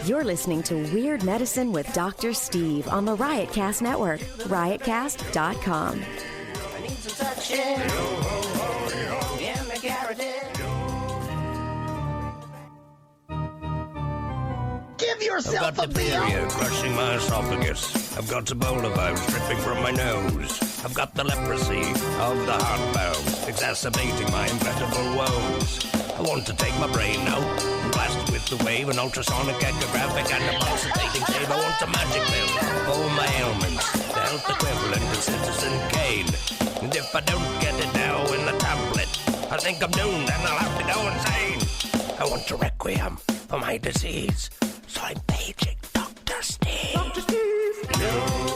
You're listening to Weird Medicine with Dr. Steve on the Riotcast Network, riotcast.com. I need some suction in the carotid. Give yourself I've got diphtheria crushing my esophagus. I've got Ebola virus dripping from my nose. I've got the leprosy of the heart valve, exacerbating my incredible woes. I want to take my brain out and blast it with the wave, an ultrasonic, echographic, and a pulsating shave. I want a magic pill for all my ailments, the health equivalent of Citizen Kane. And if I don't get it now in the tablet, I think I'm doomed and I'll have to go insane. I want a requiem for my disease, so I'm paging Dr. Steve. Dr. Steve.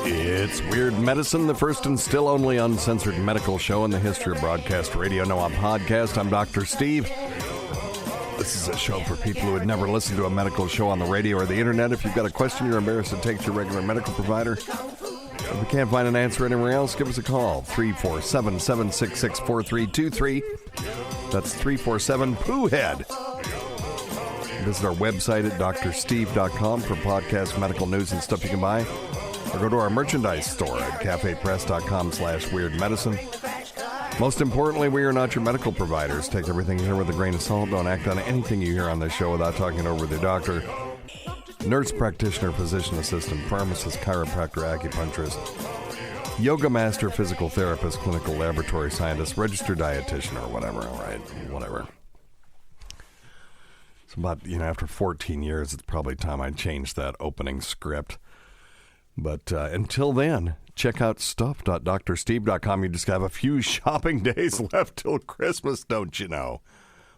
It's Weird Medicine, the first and still only uncensored medical show in the history of broadcast radio. No, I'm podcast. I'm Dr. Steve. This is a show for people who had never listened to a medical show on the radio or the internet. If you've got a question you're embarrassed to take to your regular medical provider, if you can't find an answer anywhere else, give us a call. 347-766-4323. That's 347-POOHEAD. Visit our website at drsteve.com for podcast, medical news, and stuff you can buy. Or go to our merchandise store at cafepress.com/weirdmedicine. Most importantly, we are not your medical providers. Take everything you hear with a grain of salt. Don't act on anything you hear on this show without talking over with your doctor. Nurse practitioner, physician assistant, pharmacist, chiropractor, acupuncturist, yoga master, physical therapist, clinical laboratory scientist, registered dietitian, or whatever, all right? Whatever. It's about, after 14 years, it's probably time I change that opening script. But until then, check out stuff.drsteve.com. You just have a few shopping days left till Christmas, don't you know?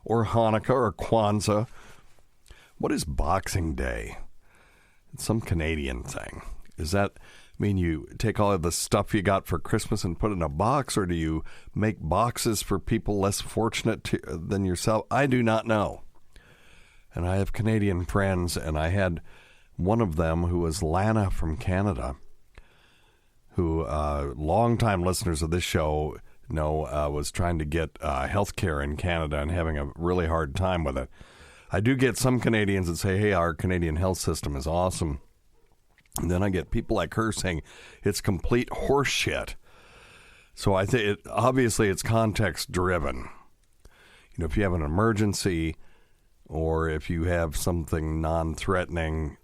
Or Hanukkah or Kwanzaa. What is Boxing Day? It's some Canadian thing. Does that mean you take all of the stuff you got for Christmas and put it in a box, or do you make boxes for people less fortunate than yourself? I do not know. And I have Canadian friends, and I had one of them who was Lana from Canada, who longtime listeners of this show know was trying to get health care in Canada and having a really hard time with it. I do get some Canadians that say, hey, our Canadian health system is awesome. And then I get people like her saying it's complete horse shit. So I think obviously it's context driven. If you have an emergency or if you have something non-threatening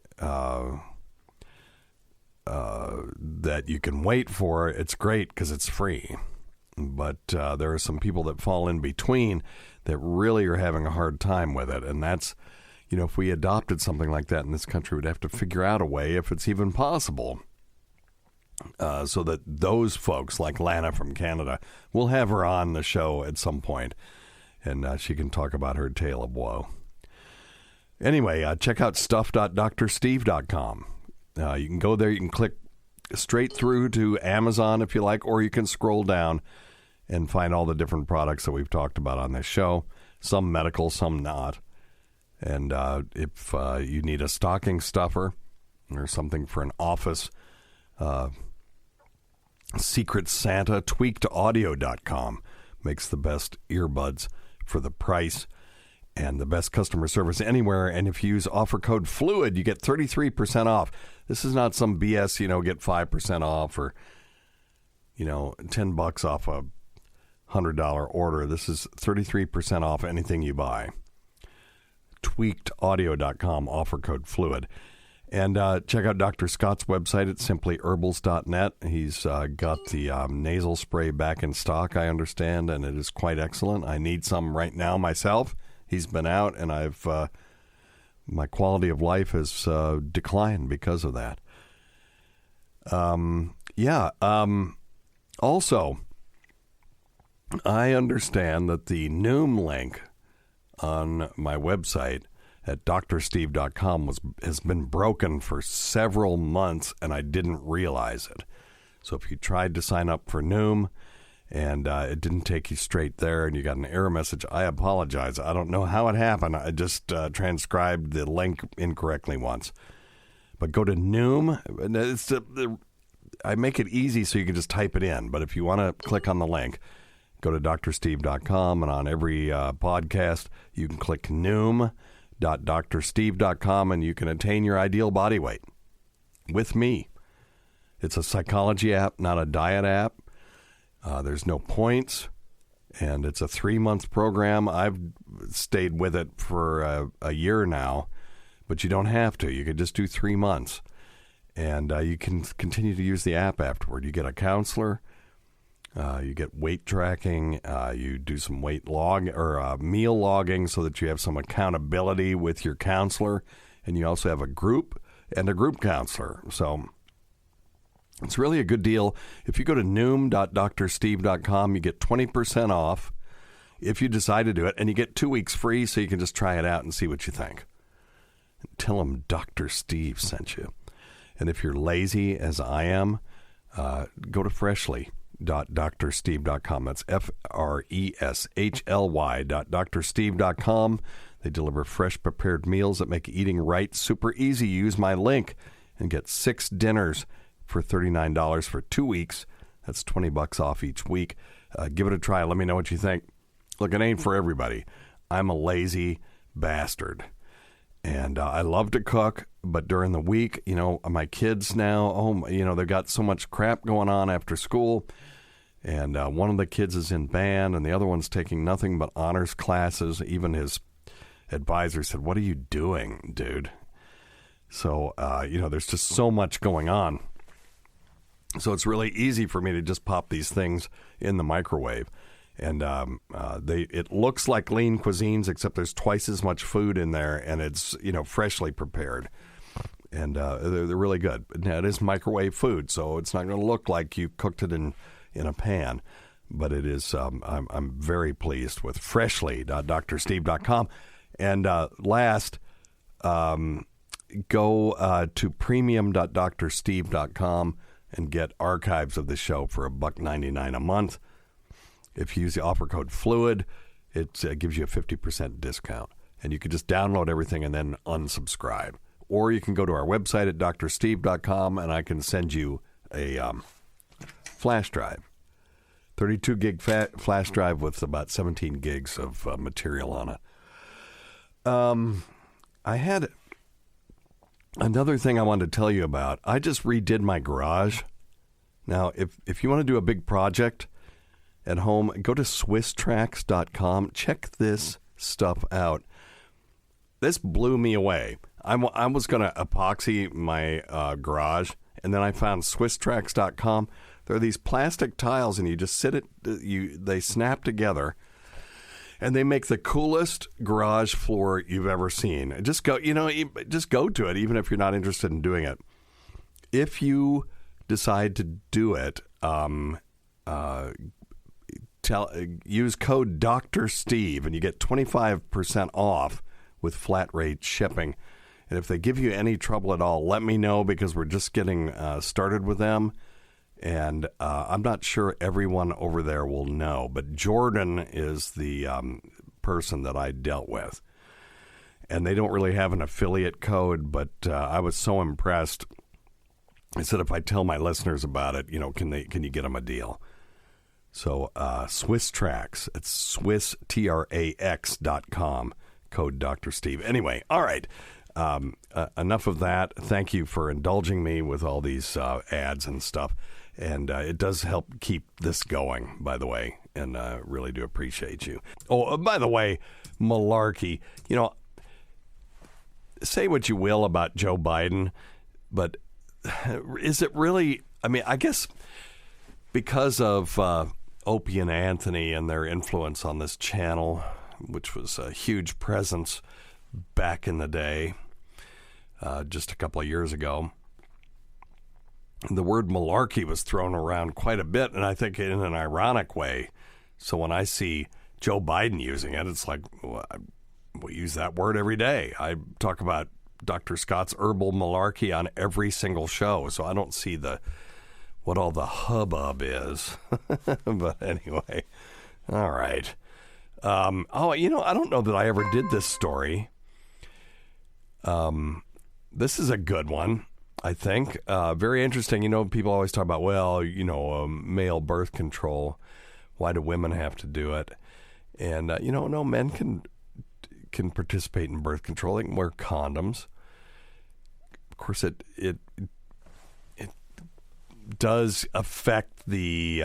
that you can wait for, it's great because it's free. But there are some people that fall in between that really are having a hard time with it. And that's, if we adopted something like that in this country, we'd have to figure out a way, if it's even possible, so that those folks like Lana from Canada, we'll have her on the show at some point, and she can talk about her tale of woe. Anyway, check out stuff.drsteve.com. You can go there. You can click straight through to Amazon if you like, or you can scroll down and find all the different products that we've talked about on this show. Some medical, some not. And if you need a stocking stuffer or something for an office, Secret Santa, tweakedaudio.com makes the best earbuds for the price and the best customer service anywhere. And if you use offer code FLUID, you get 33% off. This is not some BS, get 5% off or, $10 off a $100 order. This is 33% off anything you buy. Tweakedaudio.com, offer code FLUID. And check out Dr. Scott's website at simplyherbals.net. He's got the nasal spray back in stock, I understand, and it is quite excellent. I need some right now myself. He's been out, and my quality of life has declined because of that. Also, I understand that the Noom link on my website at drsteve.com has been broken for several months, and I didn't realize it. So if you tried to sign up for Noom and it didn't take you straight there and you got an error message, I apologize. I don't know how it happened. I just transcribed the link incorrectly once. But go to Noom. I make it easy so you can just type it in. But if you want to click on the link, go to drsteve.com, and on every podcast, you can click Noom www.drsteve.com, and you can attain your ideal body weight with me. It's a psychology app, not a diet app. There's no points, and it's a 3-month program. I've stayed with it for a year now, but you don't have to. You can just do 3 months, and you can continue to use the app afterward. You get a counselor. You get weight tracking. You do some weight log or meal logging so that you have some accountability with your counselor, and you also have a group and a group counselor. So it's really a good deal. If you go to noom.drsteve.com, you get 20% off if you decide to do it, and you get 2 weeks free, so you can just try it out and see what you think. Tell them Dr. Steve sent you. And if you're lazy, as I am, go to freshly.drsteve.com. That's freshly.drsteve.com. They deliver fresh prepared meals that make eating right super easy. Use my link and get 6 dinners for $39 for 2 weeks. That's $20 off each week. Give it a try. Let me know what you think. Look, it ain't for everybody. I'm a lazy bastard. And I love to cook, but during the week, my kids now, they've got so much crap going on after school. And one of the kids is in band, and the other one's taking nothing but honors classes. Even his advisor said, "What are you doing, dude?" So, there's just so much going on. So it's really easy for me to just pop these things in the microwave. And it looks like lean cuisines, except there's twice as much food in there, and it's, freshly prepared. And they're really good. Now, it is microwave food, so it's not going to look like you cooked it in a pan. But it is, I'm very pleased with freshly.drsteve.com. And last, go to premium.drsteve.com and get archives of the show for $1.99 a month. If you use the offer code FLUID, it gives you a 50% discount. And you can just download everything and then unsubscribe. Or you can go to our website at drsteve.com, and I can send you a flash drive. 32 gig flash drive with about 17 gigs of material on it. I had another thing I wanted to tell you about. I just redid my garage. Now, if you want to do a big project at home, go to SwissTracks.com. Check this stuff out. This blew me away. I was going to epoxy my garage, and then I found SwissTracks.com. There are these plastic tiles, and you just they snap together, and they make the coolest garage floor you've ever seen. Just go to it, even if you're not interested in doing it. If you decide to do it, use code Dr. Steve, and you get 25% off with flat rate shipping. And if they give you any trouble at all, let me know, because we're just getting started with them. And I'm not sure everyone over there will know, but Jordan is the person that I dealt with. And they don't really have an affiliate code, but I was so impressed. I said, if I tell my listeners about it, can you get them a deal? So Swiss Tracks, it's SwissTrax.com, code Dr. Steve. Anyway, all right. Enough of that. Thank you for indulging me with all these ads and stuff. And it does help keep this going, by the way, and really do appreciate you. Oh, by the way, malarkey. Say what you will about Joe Biden, but is it really? I mean, I guess because of Opie and Anthony and their influence on this channel, which was a huge presence back in the day, just a couple of years ago, the word malarkey was thrown around quite a bit, and I think in an ironic way. So when I see Joe Biden using it, it's like, we use that word every day. I talk about Dr. Scott's herbal malarkey on every single show, so I don't see what all the hubbub is. But anyway, all right. I don't know that I ever did this story. This is a good one, I think. Very interesting. People always talk about, male birth control. Why do women have to do it? And, no, men can participate in birth control. They can wear condoms. Of course, it does affect the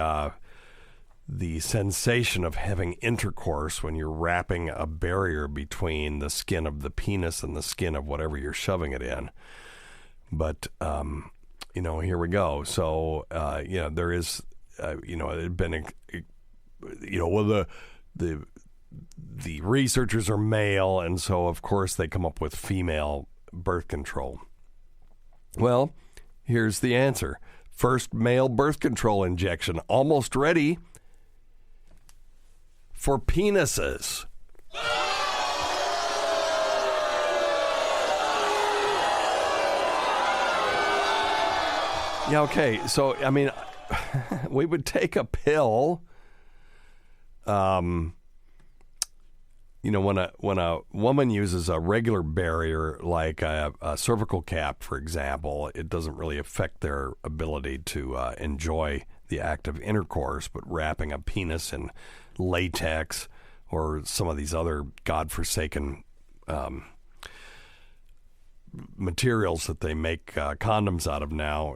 sensation of having intercourse when you're wrapping a barrier between the skin of the penis and the skin of whatever you're shoving it in. But, here we go. So, there is, it had been, the researchers are male, and so, of course, they come up with female birth control. Well, here's the answer. First male birth control injection almost ready for penises. Yeah, okay. So, I mean, we would take a pill. When a woman uses a regular barrier like a cervical cap, for example, it doesn't really affect their ability to enjoy the act of intercourse. But wrapping a penis in latex or some of these other godforsaken materials that they make condoms out of now,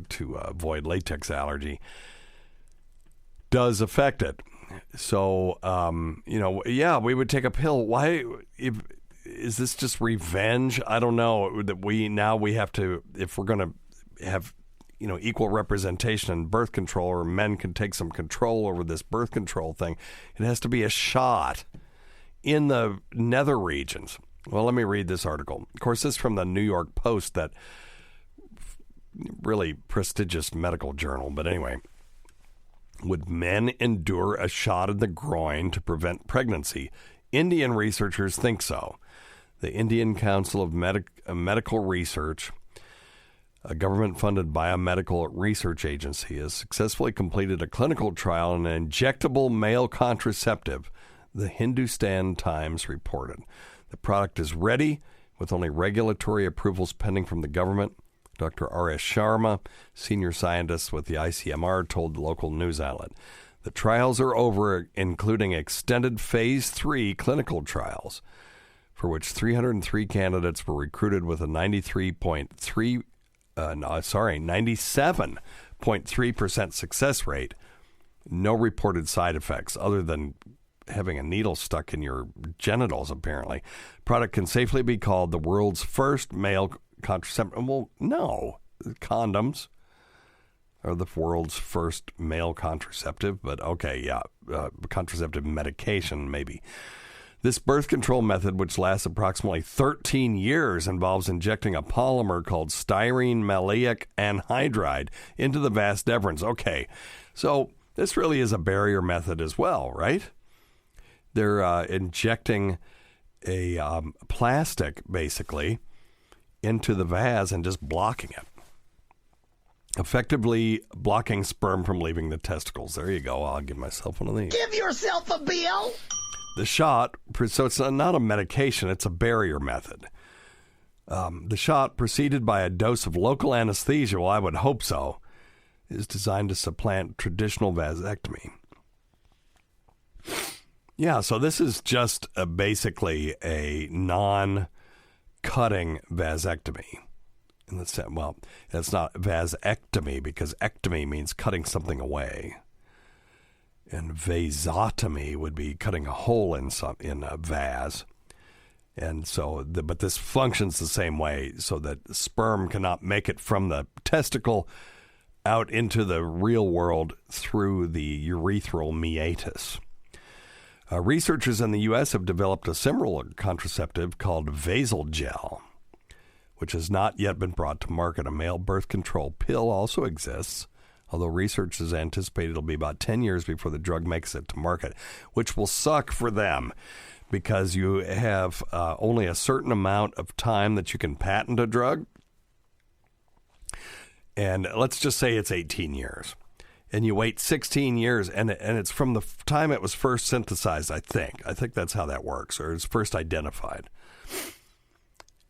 to avoid latex allergy, does affect it. So, we would take a pill. Why? Is this just revenge? I don't know. That we have to, if we're going to have, equal representation in birth control, or men can take some control over this birth control thing, it has to be a shot in the nether regions. Well, let me read this article. Of course, this is from the New York Post, that really prestigious medical journal. But anyway, would men endure a shot in the groin to prevent pregnancy? Indian researchers think so. The Indian Council of Medical Research, a government-funded biomedical research agency, has successfully completed a clinical trial on an injectable male contraceptive, the Hindustan Times reported. The product is ready, with only regulatory approvals pending from the government. Dr. R.S. Sharma, senior scientist with the ICMR, told the local news outlet. The trials are over, including extended Phase 3 clinical trials, for which 303 candidates were recruited with a 97.3% success rate. No reported side effects other than having a needle stuck in your genitals, apparently. Product can safely be called the world's first male contraceptive. Well, no. Condoms are the world's first male contraceptive, but okay, yeah. Contraceptive medication, maybe. This birth control method, which lasts approximately 13 years, involves injecting a polymer called styrene maleic anhydride into the vas deferens. Okay, so this really is a barrier method as well, right? They're injecting a plastic, basically, into the vas and just blocking it, effectively blocking sperm from leaving the testicles. There you go. I'll give myself one of these. Give yourself a bill. The shot, so it's not a medication, it's a barrier method. The shot, preceded by a dose of local anesthesia, well, I would hope so, is designed to supplant traditional vasectomy. Yeah, so this is just basically a non-cutting vasectomy. And that's, well, that's not vasectomy, because ectomy means cutting something away. And vasotomy would be cutting a hole in a vase. And so, but this functions the same way, so that sperm cannot make it from the testicle out into the real world through the urethral meatus. Researchers in the U.S. have developed a similar contraceptive called Vasogel, which has not yet been brought to market. A male birth control pill also exists, although researchers anticipate it'll be about 10 years before the drug makes it to market, which will suck for them because you have only a certain amount of time that you can patent a drug. And let's just say it's 18 years. And you wait 16 years, and it's from the time it was first synthesized, I think. I think that's how that works, or it's first identified.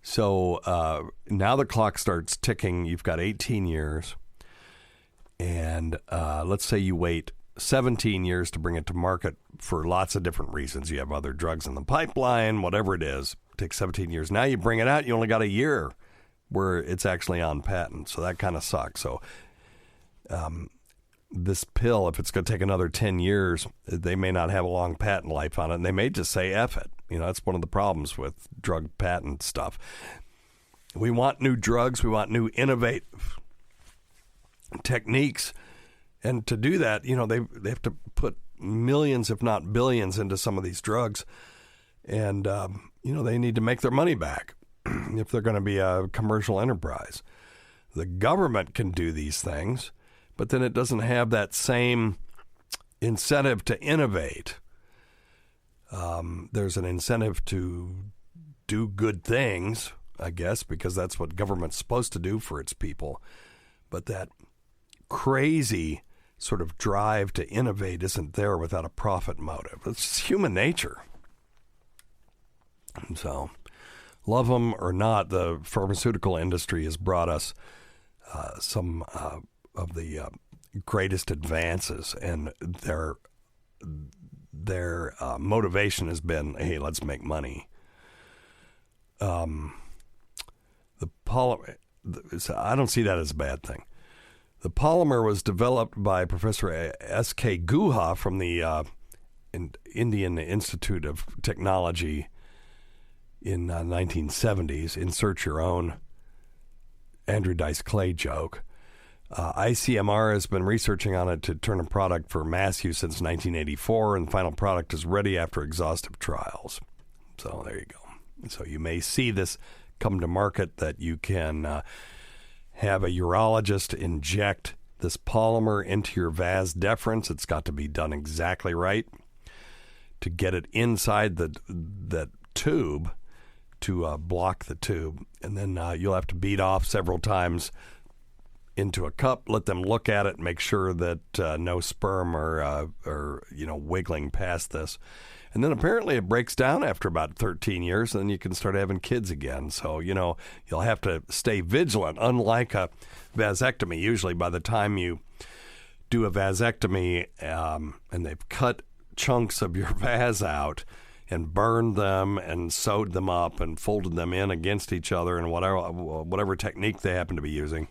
So now the clock starts ticking. You've got 18 years. And let's say you wait 17 years to bring it to market for lots of different reasons. You have other drugs in the pipeline, whatever it is. It takes 17 years. Now you bring it out, you only got a year where it's actually on patent. So that kind of sucks. So this pill, if it's going to take another 10 years, they may not have a long patent life on it. And they may just say, F it. That's one of the problems with drug patent stuff. We want new drugs. We want new innovative techniques. And to do that, they have to put millions, if not billions, into some of these drugs. And, they need to make their money back if they're going to be a commercial enterprise. The government can do these things, but then it doesn't have that same incentive to innovate. There's an incentive to do good things, I guess, because that's what government's supposed to do for its people. But that crazy sort of drive to innovate isn't there without a profit motive. It's just human nature. And so, love them or not, the pharmaceutical industry has brought us some of the greatest advances, and their motivation has been, hey, let's make money. The polymer, I don't see that as a bad thing. The polymer was developed by Professor S.K. Guha from the Indian Institute of Technology in 1970s. Insert your own Andrew Dice Clay joke. ICMR has been researching on it to turn a product for mass use since 1984, and the final product is ready after exhaustive trials. So there you go. So you may see this come to market, that you can have a urologist inject this polymer into your vas deferens. It's got to be done exactly right to get it inside that tube to block the tube. And then you'll have to beat off several times into a cup, let them look at it, make sure that no sperm are wiggling past this. And then apparently it breaks down after about 13 years, and then you can start having kids again. So, you'll have to stay vigilant. Unlike a vasectomy, usually by the time you do a vasectomy and they've cut chunks of your vas out and burned them and sewed them up and folded them in against each other and whatever technique they happen to be using,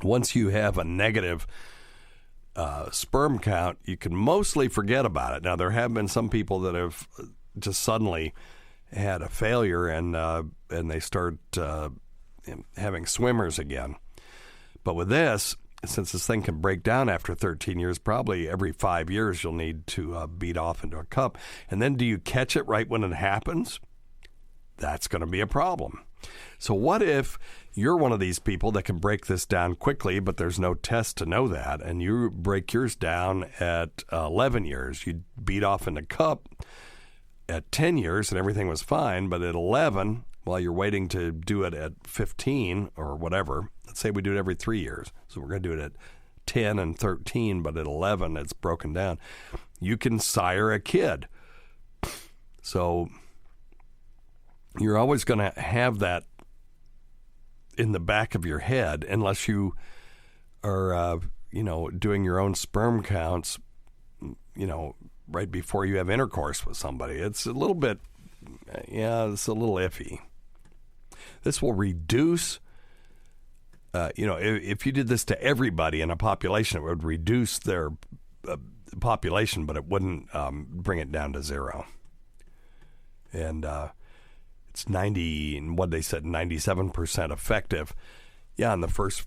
once you have a negative sperm count, you can mostly forget about it. Now, there have been some people that have just suddenly had a failure and they start having swimmers again. But with this, since this thing can break down after 13 years, probably every 5 years you'll need to beat off into a cup. And then do you catch it right when it happens? That's going to be a problem. So what if you're one of these people that can break this down quickly, but there's no test to know that, and you break yours down at 11 years. You beat off in a cup at 10 years and everything was fine, but at 11, while you're waiting to do it at 15 or whatever, let's say we do it every 3 years. So we're going to do it at 10 and 13, but at 11 it's broken down. You can sire a kid. So you're always going to have that in the back of your head, unless you are, doing your own sperm counts, right before you have intercourse with somebody. It's a little bit, it's a little iffy. This will reduce, if you did this to everybody in a population, it would reduce their population, but it wouldn't bring it down to zero. And it's 97% effective. Yeah, in the first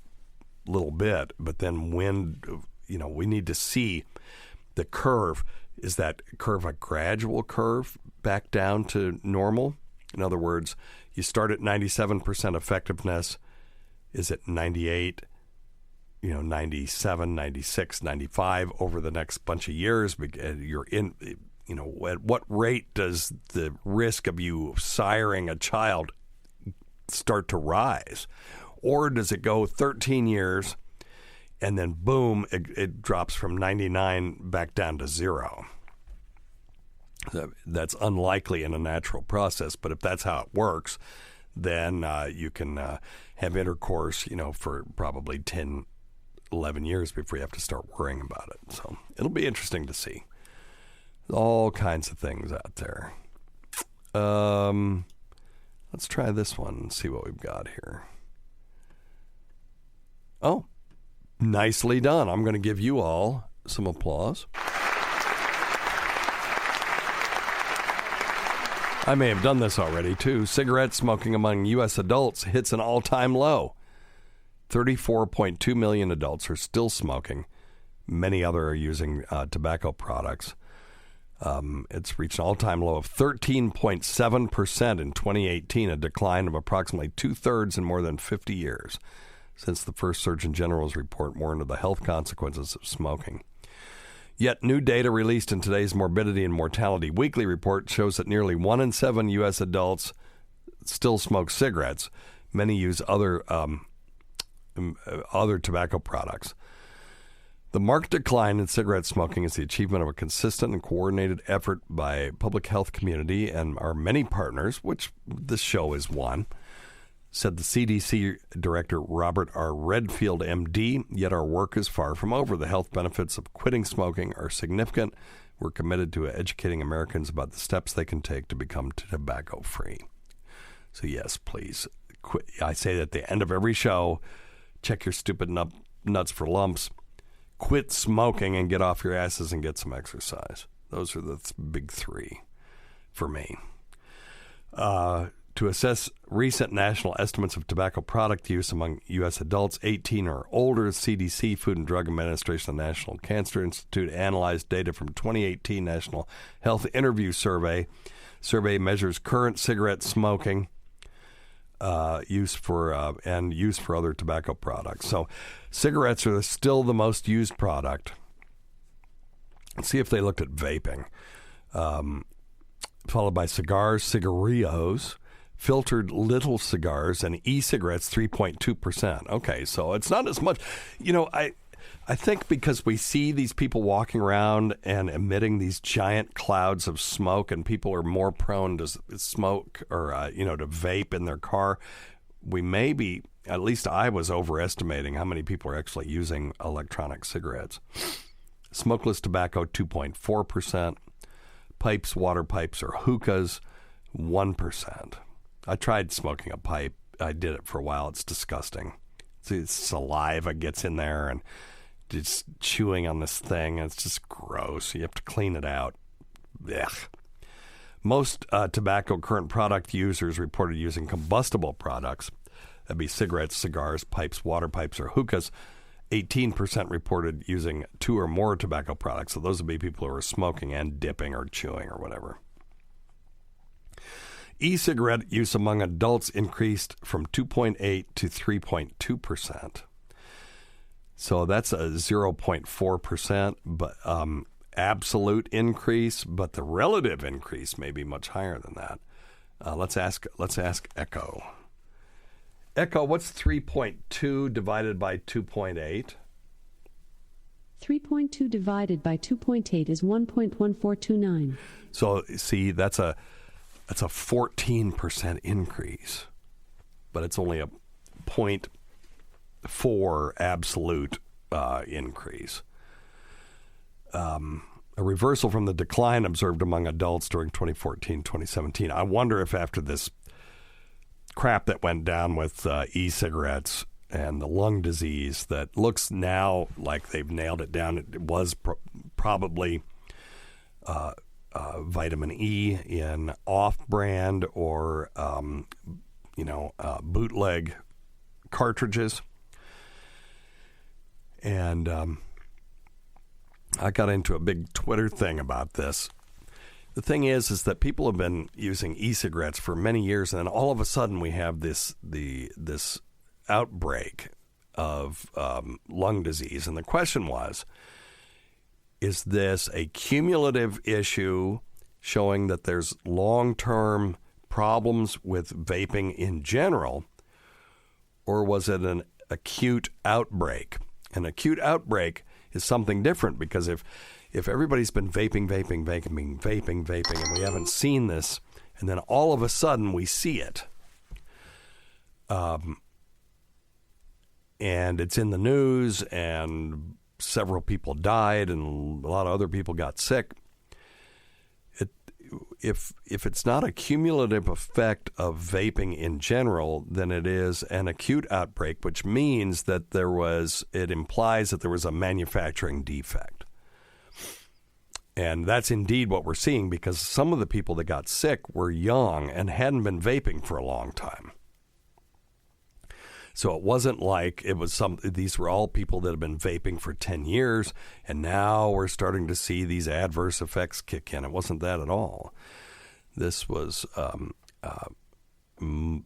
little bit, but then we need to see the curve. Is that curve a gradual curve back down to normal? In other words, you start at 97% effectiveness. Is it 98, 97, 96, 95 over the next bunch of years? You're in... at what rate does the risk of you siring a child start to rise? Or does it go 13 years and then boom, it drops from 99 back down to zero? That's unlikely in a natural process, but if that's how it works, then you can have intercourse, for probably 10 11 years before you have to start worrying about it. So it'll be interesting to see. All kinds of things out there. Let's try this one and see what we've got here. Oh, nicely done. I'm going to give you all some applause. I may have done this already, too. Cigarette smoking among U.S. adults hits an all-time low. 34.2 million adults are still smoking. Many other are using tobacco products. It's reached an all-time low of 13.7% in 2018, a decline of approximately two-thirds in more than 50 years since the first Surgeon General's report warned of the health consequences of smoking. Yet new data released in today's Morbidity and Mortality Weekly report shows that nearly 1 in 7 U.S. adults still smoke cigarettes. Many use other tobacco products. The marked decline in cigarette smoking is the achievement of a consistent and coordinated effort by public health community and our many partners, which this show is one, said the CDC Director Robert R. Redfield, MD, yet our work is far from over. The health benefits of quitting smoking are significant. We're committed to educating Americans about the steps they can take to become tobacco-free. So yes, please, quit. I say that at the end of every show, check your stupid nuts for lumps. Quit smoking and get off your asses and get some exercise. Those are the big three for me. To assess recent national estimates of tobacco product use among U.S. adults 18 or older, CDC, Food and Drug Administration, and the National Cancer Institute analyzed data from 2018 National Health Interview Survey. Survey measures current cigarette smoking use for other tobacco products. So cigarettes are still the most used product. Let's see if they looked at vaping. Followed by cigars, cigarillos, filtered little cigars, and e-cigarettes, 3.2%. Okay, so it's not as much. You know, I think because we see these people walking around and emitting these giant clouds of smoke, and people are more prone to smoke or, to vape in their car, we may be, at least I was overestimating how many people are actually using electronic cigarettes. Smokeless tobacco, 2.4%. Pipes, water pipes, or hookahs, 1%. I tried smoking a pipe. I did it for a while. It's disgusting. It's saliva gets in there and just chewing on this thing. It's just gross. You have to clean it out. Ugh. Most tobacco current product users reported using combustible products. That'd be cigarettes, cigars, pipes, water pipes, or hookahs. 18% reported using 2 or more tobacco products. So those would be people who are smoking and dipping or chewing or whatever. E-cigarette use among adults increased from 2.8 to 3.2%. So that's a 0.4%, but absolute increase, but the relative increase may be much higher than that. Let's ask Echo. Echo, what's 3.2 divided by 2.8? 3.2 divided by 2.8 is 1.1429. So, see, that's a 14% increase, but it's only a 0.4 absolute increase. A reversal from the decline observed among adults during 2014-2017. I wonder if after this crap that went down with e-cigarettes and the lung disease that looks now like they've nailed it down, it was probably vitamin E in off-brand or, bootleg cartridges. And I got into a big Twitter thing about this. The thing is that people have been using e-cigarettes for many years, and then all of a sudden we have this outbreak of lung disease. And the question was, is this a cumulative issue showing that there's long-term problems with vaping in general, or was it an acute outbreak? An acute outbreak is something different, because if everybody's been vaping, and we haven't seen this, and then all of a sudden we see it, and it's in the news, and several people died, and a lot of other people got sick. If it's not a cumulative effect of vaping in general, then it is an acute outbreak, which means that it implies that there was a manufacturing defect. And that's indeed what we're seeing, because some of the people that got sick were young and hadn't been vaping for a long time. So it wasn't like these were all people that have been vaping for 10 years, and now we're starting to see these adverse effects kick in. It wasn't that at all. This was, the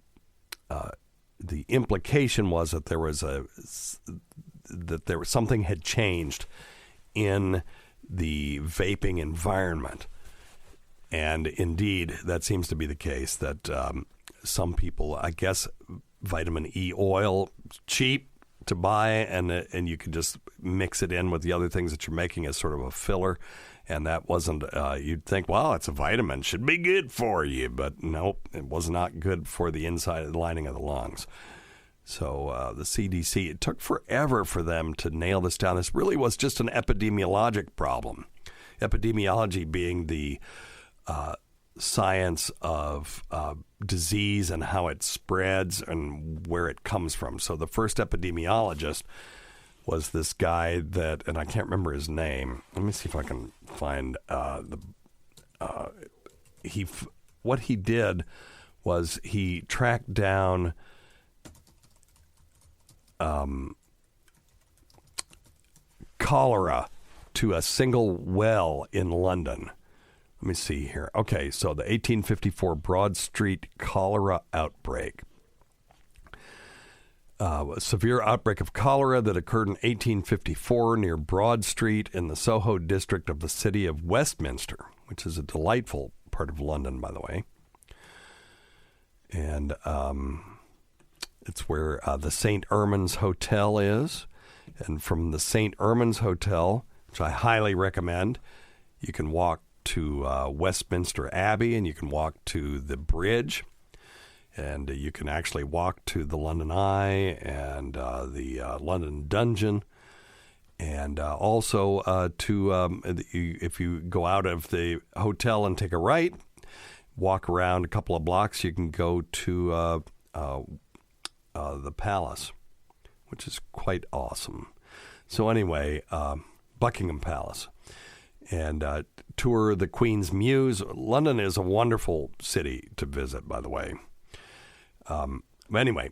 implication was that there was something had changed in the vaping environment. And indeed, that seems to be the case, that some people, I guess, vitamin E oil, cheap to buy, and you can just mix it in with the other things that you're making as sort of a filler. And that wasn't, you'd think, well, it's a vitamin, should be good for you. But nope, it was not good for the inside of the lining of the lungs. So the CDC, it took forever for them to nail this down. This really was just an epidemiologic problem. Epidemiology being the science of disease and how it spreads and where it comes from. So the first epidemiologist was this guy and I can't remember his name. Let me see if I can find what he did was he tracked down cholera to a single well in London. Let me see here. Okay, so the 1854 Broad Street cholera outbreak. A severe outbreak of cholera that occurred in 1854 near Broad Street in the Soho district of the city of Westminster, which is a delightful part of London, by the way. And it's where the St. Ermin's Hotel is. And from the St. Ermin's Hotel, which I highly recommend, you can walk to Westminster Abbey, and you can walk to the bridge, and you can actually walk to the London Eye and the London Dungeon, and also if you go out of the hotel and take a right, walk around a couple of blocks, you can go to the Palace, which is quite awesome. So anyway, Buckingham Palace. And tour the Queen's Mews. London is a wonderful city to visit, by the way. Anyway,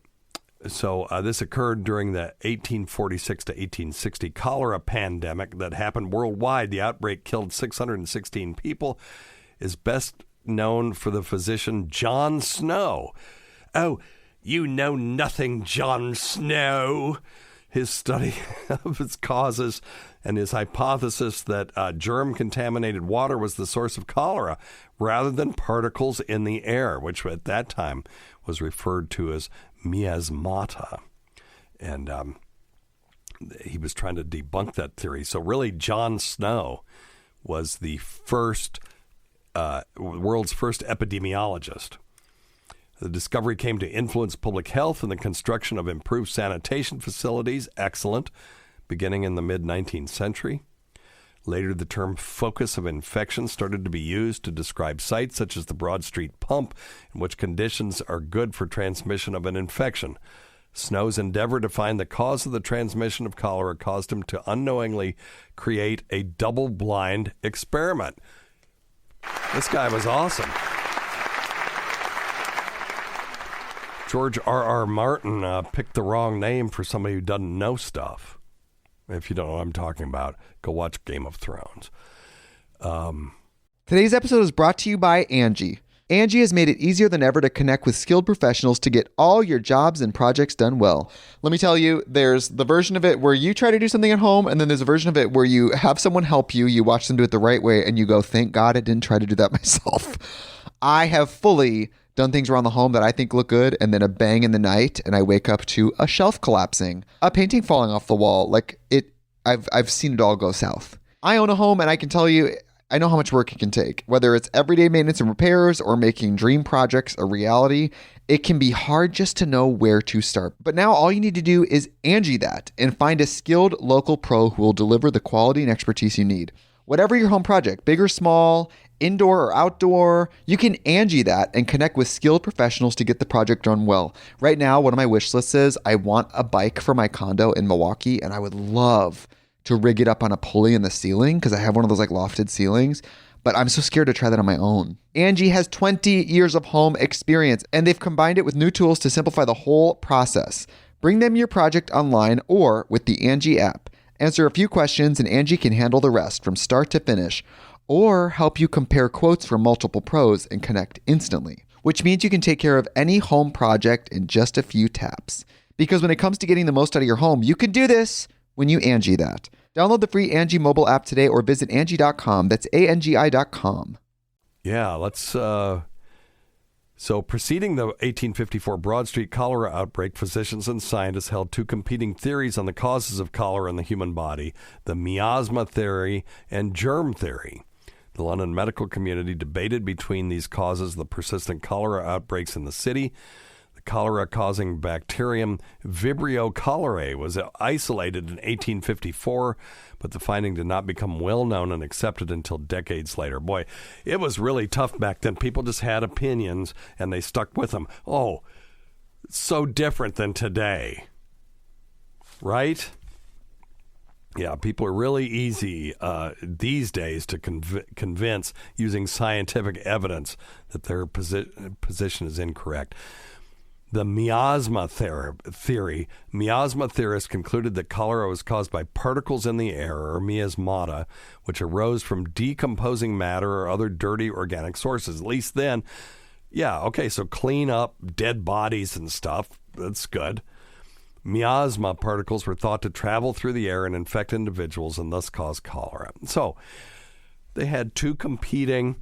so this occurred during the 1846 to 1860 cholera pandemic that happened worldwide. The outbreak killed 616 people. Is best known for the physician John Snow. Oh, you know nothing, John Snow. His study of its causes and his hypothesis that germ-contaminated water was the source of cholera rather than particles in the air, which at that time was referred to as miasmata. And he was trying to debunk that theory. So really, John Snow was the world's first epidemiologist. The discovery came to influence public health and the construction of improved sanitation facilities, excellent, beginning in the mid-19th century. Later, the term focus of infection started to be used to describe sites such as the Broad Street pump, in which conditions are good for transmission of an infection. Snow's endeavor to find the cause of the transmission of cholera caused him to unknowingly create a double-blind experiment. This guy was awesome. George R.R. Martin picked the wrong name for somebody who doesn't know stuff. If you don't know what I'm talking about, go watch Game of Thrones. Today's episode is brought to you by Angie. Angie has made it easier than ever to connect with skilled professionals to get all your jobs and projects done well. Let me tell you, there's the version of it where you try to do something at home, and then there's a version of it where you have someone help you, you watch them do it the right way, and you go, thank God I didn't try to do that myself. I have fully done things around the home that I think look good, and then a bang in the night, and I wake up to a shelf collapsing, a painting falling off the wall. I've seen it all go south. I own a home, and I can tell you, I know how much work it can take. Whether it's everyday maintenance and repairs or making dream projects a reality, it can be hard just to know where to start. But now all you need to do is Angie that and find a skilled local pro who will deliver the quality and expertise you need. Whatever your home project, big or small, indoor or outdoor, you can Angie that and connect with skilled professionals to get the project done well. Right now, one of my wish lists is I want a bike for my condo in Milwaukee, and I would love to rig it up on a pulley in the ceiling because I have one of those like lofted ceilings, but I'm so scared to try that on my own. Angie has 20 years of home experience, and they've combined it with new tools to simplify the whole process. Bring them your project online or with the Angie app. Answer a few questions and Angie can handle the rest from start to finish, or help you compare quotes from multiple pros and connect instantly, which means you can take care of any home project in just a few taps. Because when it comes to getting the most out of your home, you can do this when you Angie that. Download the free Angie mobile app today or visit Angie.com. That's ANGI.com. Yeah, let's... So, preceding the 1854 Broad Street cholera outbreak, physicians and scientists held two competing theories on the causes of cholera in the human body, the miasma theory and germ theory. The London medical community debated between these causes the persistent cholera outbreaks in the city. The cholera-causing bacterium Vibrio cholerae was isolated in 1854, but the finding did not become well-known and accepted until decades later. Boy, it was really tough back then. People just had opinions, and they stuck with them. Oh, so different than today, right? Yeah, people are really easy these days to convince using scientific evidence that their position is incorrect. The miasma theory. Miasma theorists concluded that cholera was caused by particles in the air, or miasmata, which arose from decomposing matter or other dirty organic sources. At least then, yeah, okay, so clean up dead bodies and stuff. That's good. Miasma particles were thought to travel through the air and infect individuals and thus cause cholera. So they had two competing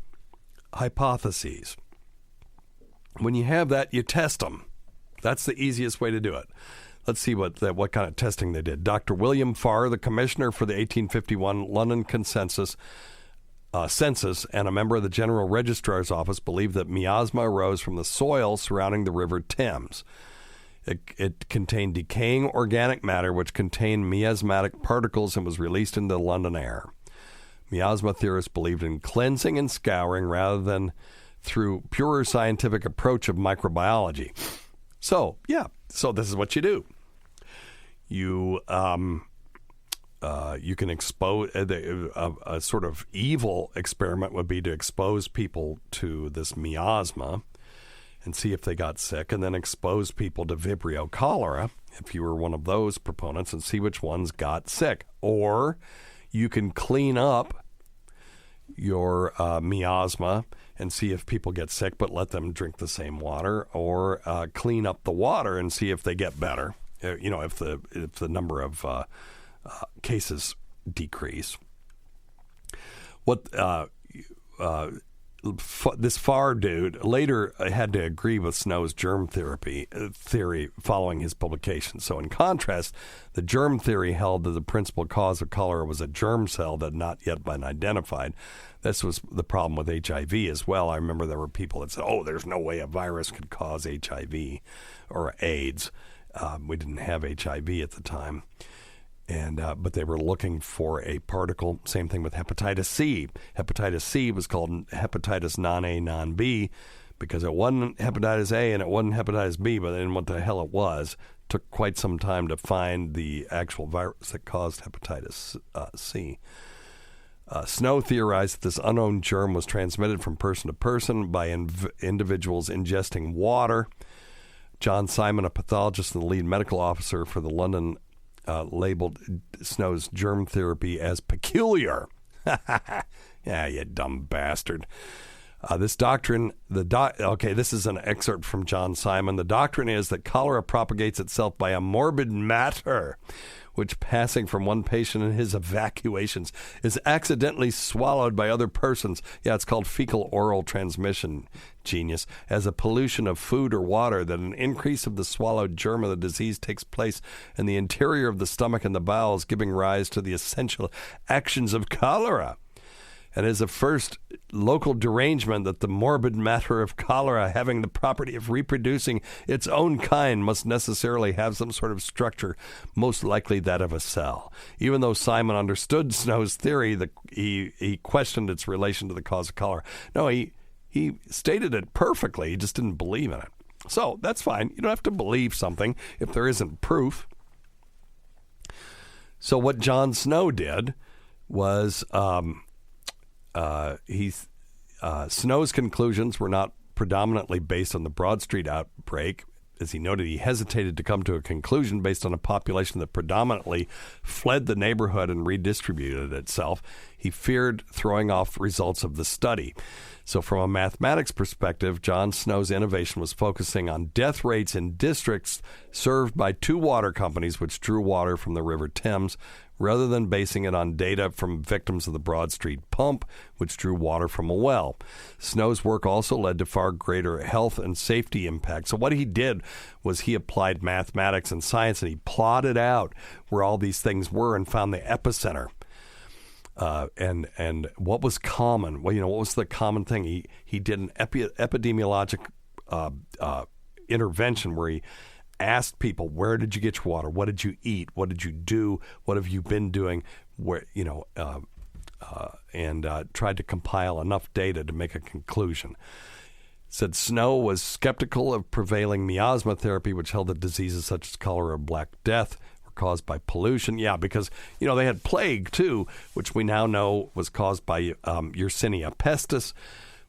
hypotheses. When you have that, you test them. That's the easiest way to do it. Let's see what kind of testing they did. Dr. William Farr, the commissioner for the 1851 London census, and a member of the General Registrar's Office, believed that miasma arose from the soil surrounding the River Thames. It contained decaying organic matter which contained miasmatic particles and was released into the London air. Miasma theorists believed in cleansing and scouring rather than through purer scientific approach of microbiology. So this is what you do. You can expose a sort of evil experiment would be to expose people to this miasma and see if they got sick, and then expose people to Vibrio cholera if you were one of those proponents and see which ones got sick. Or you can clean up your miasma and see if people get sick, but let them drink the same water, or clean up the water and see if they get better. If the number of cases decrease. This Farr dude later had to agree with Snow's germ theory following his publication. So in contrast, the germ theory held that the principal cause of cholera was a germ cell that had not yet been identified. This was the problem with HIV as well. I remember there were people that said, there's no way a virus could cause HIV or AIDS. We didn't have HIV at the time. But they were looking for a particle. Same thing with hepatitis C. Hepatitis C was called hepatitis non-A, non-B because it wasn't hepatitis A and it wasn't hepatitis B, but they didn't know what the hell it was. It took quite some time to find the actual virus that caused hepatitis C. Snow theorized that this unknown germ was transmitted from person to person by individuals ingesting water. John Simon, a pathologist and the lead medical officer for the London labeled Snow's germ therapy as peculiar. Yeah, you dumb bastard. This doctrine, this is an excerpt from John Simon. The doctrine is that cholera propagates itself by a morbid matter, which passing from one patient in his evacuations is accidentally swallowed by other persons. Yeah, it's called fecal oral transmission, genius. As a pollution of food or water, that an increase of the swallowed germ of the disease takes place in the interior of the stomach and the bowels, giving rise to the essential actions of cholera. and is the first local derangement that the morbid matter of cholera, having the property of reproducing its own kind, must necessarily have some sort of structure, most likely that of a cell. Even though Simon understood Snow's theory, he questioned its relation to the cause of cholera. No, he stated it perfectly. He just didn't believe in it. So that's fine. You don't have to believe something if there isn't proof. So what John Snow did was Snow's conclusions were not predominantly based on the Broad Street outbreak. As he noted, he hesitated to come to a conclusion based on a population that predominantly fled the neighborhood and redistributed itself. He feared throwing off results of the study. So from a mathematics perspective, John Snow's innovation was focusing on death rates in districts served by 2 water companies which drew water from the River Thames, rather than basing it on data from victims of the Broad Street pump, which drew water from a well. Snow's work also led to far greater health and safety impacts. So what he did was he applied mathematics and science, and he plotted out where all these things were and found the epicenter. And what was common? Well, what was the common thing? He did an epidemiologic intervention where he asked people, where did you get your water? What did you eat? What did you do? What have you been doing? Where and tried to compile enough data to make a conclusion. Said Snow was skeptical of prevailing miasma therapy, which held that diseases such as cholera or Black Death were caused by pollution. Yeah, because they had plague too, which we now know was caused by Yersinia pestis,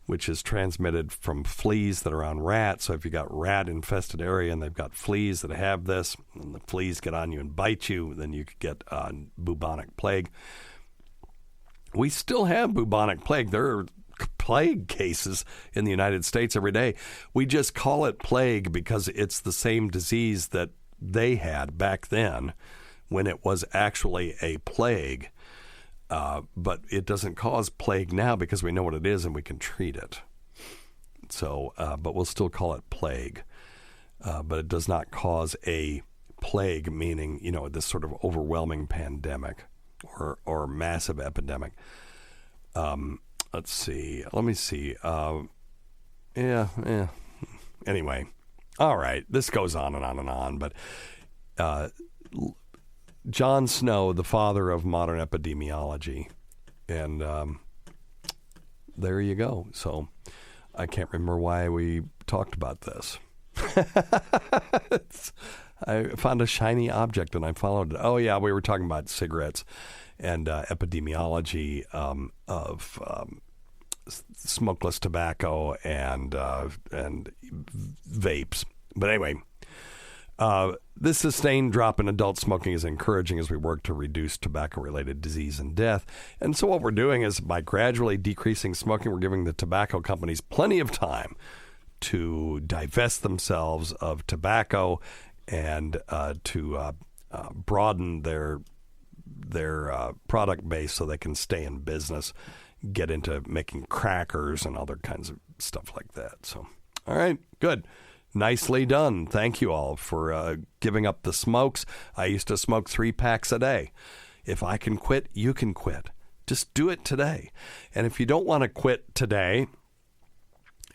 which is transmitted from fleas that are on rats. So if you got rat-infested area and they've got fleas that have this, and the fleas get on you and bite you, then you could get bubonic plague. We still have bubonic plague. There are plague cases in the United States every day. We just call it plague because it's the same disease that they had back then when it was actually a plague. But it doesn't cause plague now because we know what it is and we can treat it. So, but we'll still call it plague. But it does not cause a plague, meaning, this sort of overwhelming pandemic or massive epidemic. Let's see. Let me see. Anyway. All right. This goes on and on and on. But John Snow, the father of modern epidemiology. And there you go. So I can't remember why we talked about this. I found a shiny object and I followed it. Oh, yeah, we were talking about cigarettes and epidemiology of smokeless tobacco and vapes. But anyway, this sustained drop in adult smoking is encouraging as we work to reduce tobacco-related disease and death. And so what we're doing is by gradually decreasing smoking, we're giving the tobacco companies plenty of time to divest themselves of tobacco and to broaden their product base so they can stay in business, get into making crackers and other kinds of stuff like that. So, all right, good. Nicely done. Thank you all for giving up the smokes. I used to smoke 3 packs a day. If I can quit, you can quit. Just do it today. And if you don't want to quit today,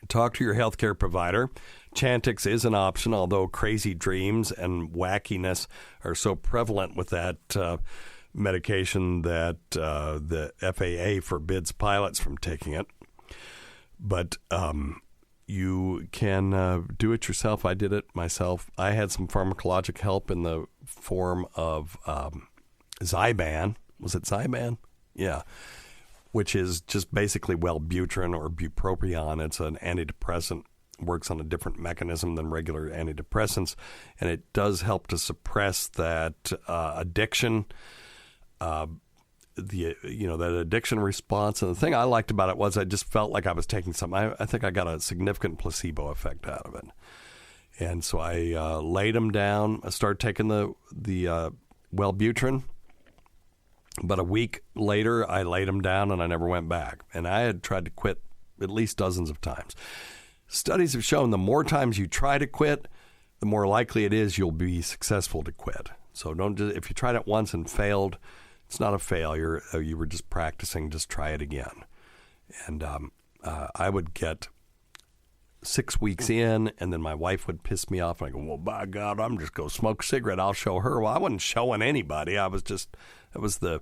talk to your healthcare provider. Chantix is an option, although crazy dreams and wackiness are so prevalent with that medication that the FAA forbids pilots from taking it. But you can do it yourself. I did it myself. I had some pharmacologic help in the form of Zyban. Was it Zyban? Yeah. Which is just basically Wellbutrin or bupropion. It's an antidepressant. Works on a different mechanism than regular antidepressants, and it does help to suppress that addiction. That addiction response. And the thing I liked about it was I just felt like I was taking something. I think I got a significant placebo effect out of it. And so I laid them down. I started taking the Wellbutrin. But a week later, I laid them down and I never went back. And I had tried to quit at least dozens of times. Studies have shown the more times you try to quit, the more likely it is you'll be successful to quit. So if you tried it once and failed, it's not a failure. You were just practicing. Just try it again. And I would get 6 weeks in, and then my wife would piss me off. And I go, well, by God, I'm just going to smoke a cigarette. I'll show her. Well, I wasn't showing anybody. It was the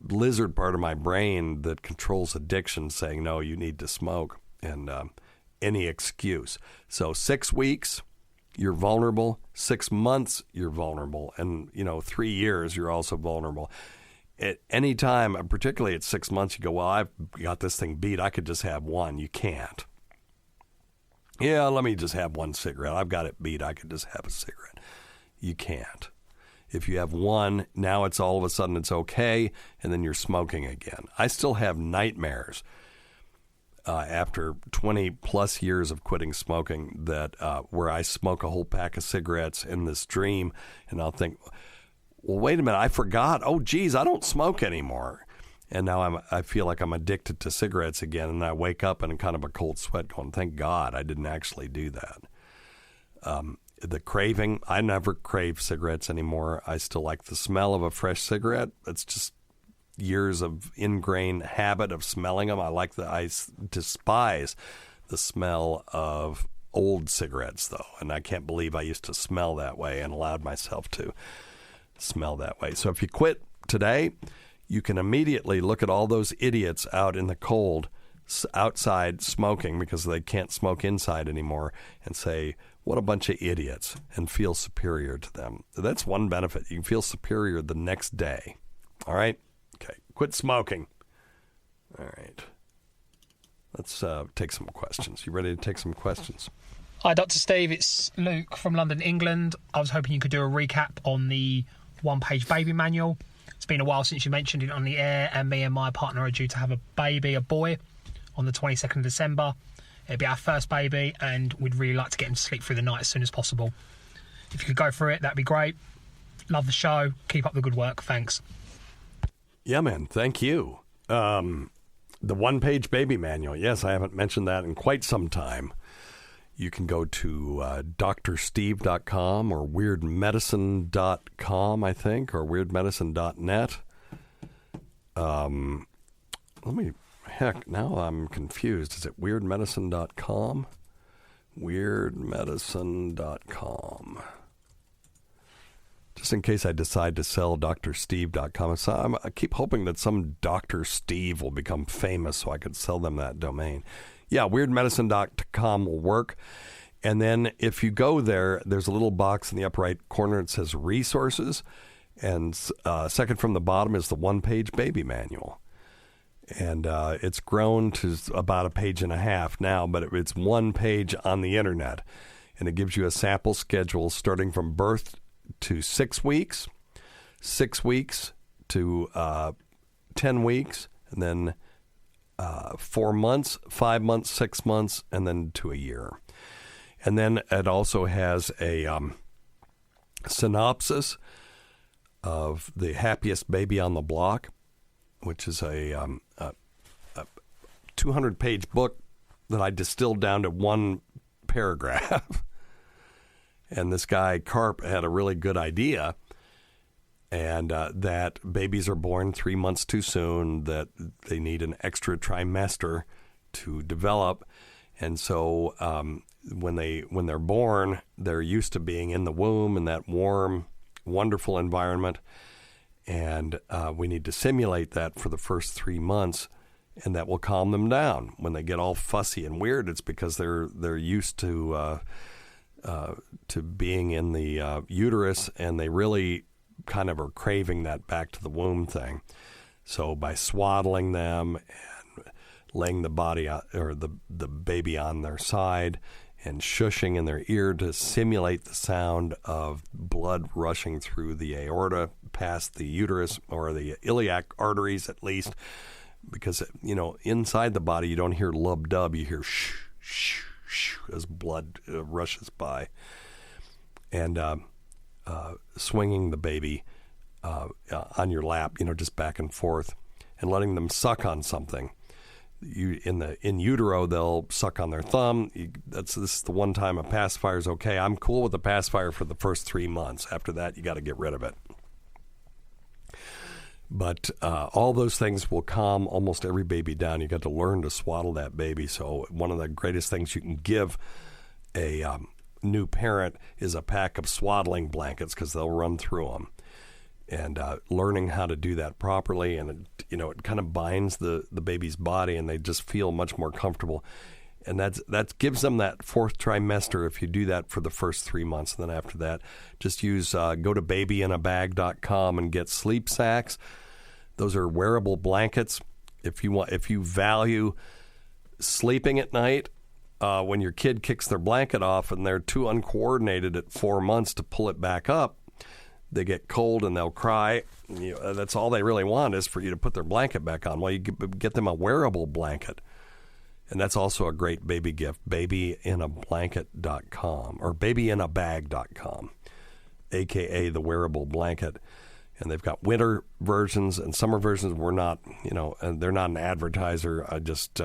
lizard part of my brain that controls addiction saying, no, you need to smoke, and any excuse. So 6 weeks, you're vulnerable. 6 months, you're vulnerable. And, 3 years, you're also vulnerable. At any time, particularly at 6 months, you go, well, I've got this thing beat. I could just have one. You can't. Yeah, let me just have one cigarette. I've got it beat. I could just have a cigarette. You can't. If you have one, now it's all of a sudden it's okay, and then you're smoking again. I still have nightmares after 20 plus years of quitting smoking that where I smoke a whole pack of cigarettes in this dream, and I'll think, well, wait a minute, I forgot. Oh, geez, I don't smoke anymore. And now I feel like I'm addicted to cigarettes again, and I wake up in kind of a cold sweat going, thank God I didn't actually do that. The craving, I never crave cigarettes anymore. I still like the smell of a fresh cigarette. It's just years of ingrained habit of smelling them. I despise the smell of old cigarettes, though, and I can't believe I used to smell that way and allowed myself to smell that way. So if you quit today, you can immediately look at all those idiots out in the cold outside smoking because they can't smoke inside anymore and say, what a bunch of idiots, and feel superior to them. That's one benefit. You can feel superior the next day. All right? Okay. Quit smoking. All right. Let's take some questions. You ready to take some questions? Hi, Dr. Steve. It's Luke from London, England. I was hoping you could do a recap on the one-page baby manual. It's been a while since you mentioned it on the air, and me and my partner are due to have a baby, a boy, on the 22nd of December. It'll be our first baby, and we'd really like to get him to sleep through the night as soon as possible. If you could go through it, that'd be great. Love the show. Keep up the good work. Thanks. Yeah, man. Thank you. The one-page baby manual. Yes, I haven't mentioned that in quite some time. You can go to drsteve.com or weirdmedicine.com, I think, or weirdmedicine.net. Now I'm confused. Is it weirdmedicine.com? Weirdmedicine.com. Just in case I decide to sell drsteve.com. So I keep hoping that some Dr. Steve will become famous so I could sell them that domain. Yeah, weirdmedicine.com will work. And then if you go there, there's a little box in the upper right corner that says resources. And second from the bottom is the one-page baby manual. And it's grown to about a page and a half now, but it's one page on the internet. And it gives you a sample schedule starting from birth to 6 weeks, 6 weeks to 10 weeks, and then 4 months, 5 months, 6 months, and then to a year. And then it also has a synopsis of The Happiest Baby on the Block, which is a 200-page book that I distilled down to one paragraph. And this guy, Karp, had a really good idea, and that babies are born 3 months too soon, that they need an extra trimester to develop. And so when they're born, they're used to being in the womb in that warm, wonderful environment. And we need to simulate that for the first 3 months, and that will calm them down. When they get all fussy and weird, it's because they're used to being in the uterus, and they really kind of are craving that back to the womb thing. So by swaddling them and laying the body or the baby on their side and shushing in their ear to simulate the sound of blood rushing through the aorta past the uterus or the iliac arteries at least, because inside the body you don't hear lub-dub, you hear shh, shh, shh as blood rushes by. And swinging the baby on your lap, just back and forth, and letting them suck on something. In utero, they'll suck on their thumb. This is the one time a pacifier is okay. I'm cool with a pacifier for the first 3 months. After that, you got to get rid of it. But all those things will calm almost every baby down. You got to learn to swaddle that baby. So one of the greatest things you can give a new parent is a pack of swaddling blankets, because they'll run through them. And learning how to do that properly, and it kind of binds the baby's body, and they just feel much more comfortable. And that gives them that fourth trimester if you do that for the first 3 months. And then after that, just go to babyinabag.com and get sleep sacks. Those are wearable blankets. If you value sleeping at night, when your kid kicks their blanket off and they're too uncoordinated at 4 months to pull it back up, they get cold and they'll cry. That's all they really want is for you to put their blanket back on. Well, you get them a wearable blanket. And that's also a great baby gift, babyinablanket.com or babyinabag.com, a.k.a. the wearable blanket. And they've got winter versions and summer versions. We're not, and they're not an advertiser. I just,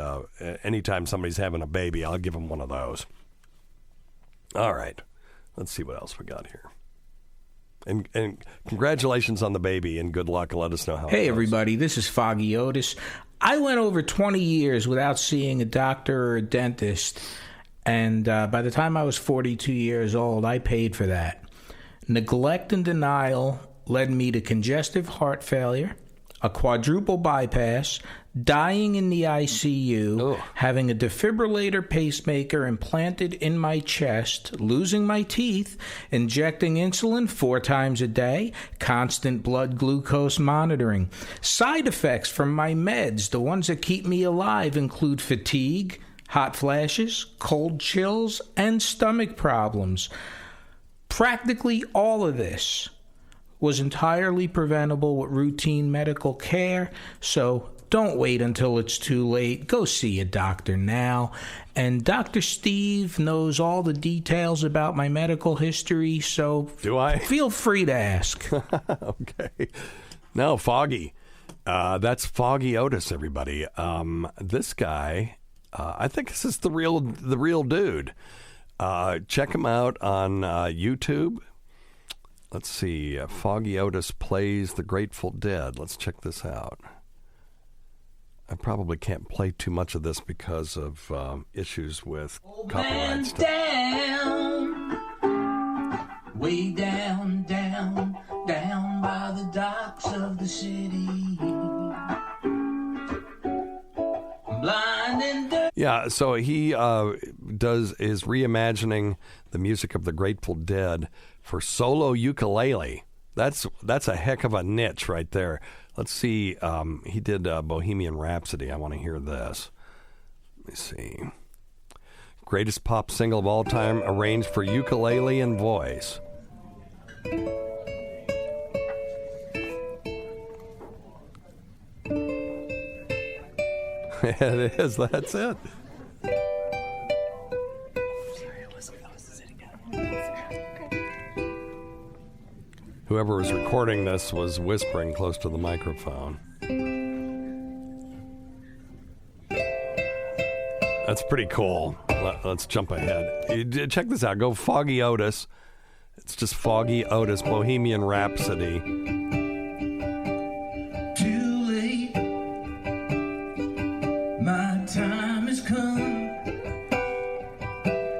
anytime somebody's having a baby, I'll give them one of those. All right. Let's see what else we got here. And congratulations on the baby, and good luck. Let us know how it goes. Hey, everybody. This is Foggy Otis. I went over 20 years without seeing a doctor or a dentist, and by the time I was 42 years old, I paid for that. Neglect and denial led me to congestive heart failure, a quadruple bypass, dying in the ICU, having a defibrillator pacemaker implanted in my chest, losing my teeth, injecting insulin 4 times a day, constant blood glucose monitoring. Side effects from my meds, the ones that keep me alive, include fatigue, hot flashes, cold chills, and stomach problems. Practically all of this was entirely preventable with routine medical care, so don't wait until it's too late. Go see a doctor now. And Dr. Steve knows all the details about my medical history, so do I? Feel free to ask. Okay. No, Foggy. That's Foggy Otis, everybody. This guy, I think this is the real dude. Check him out on YouTube. Let's see. Foggy Otis plays the Grateful Dead. Let's check this out. I probably can't play too much of this because of issues with copyright stuff. Down, way down, down, down by the docks of the city. Blind and dirty. Yeah, so he is reimagining the music of the Grateful Dead for solo ukulele. That's a heck of a niche right there. Let's see. He did Bohemian Rhapsody. I want to hear this. Let me see. Greatest pop single of all time, arranged for ukulele and voice. It is. That's it. Whoever was recording this was whispering close to the microphone. That's pretty cool. Let's jump ahead. Check this out. Go Foggy Otis. It's just Foggy Otis, Bohemian Rhapsody. Too late. My time has come.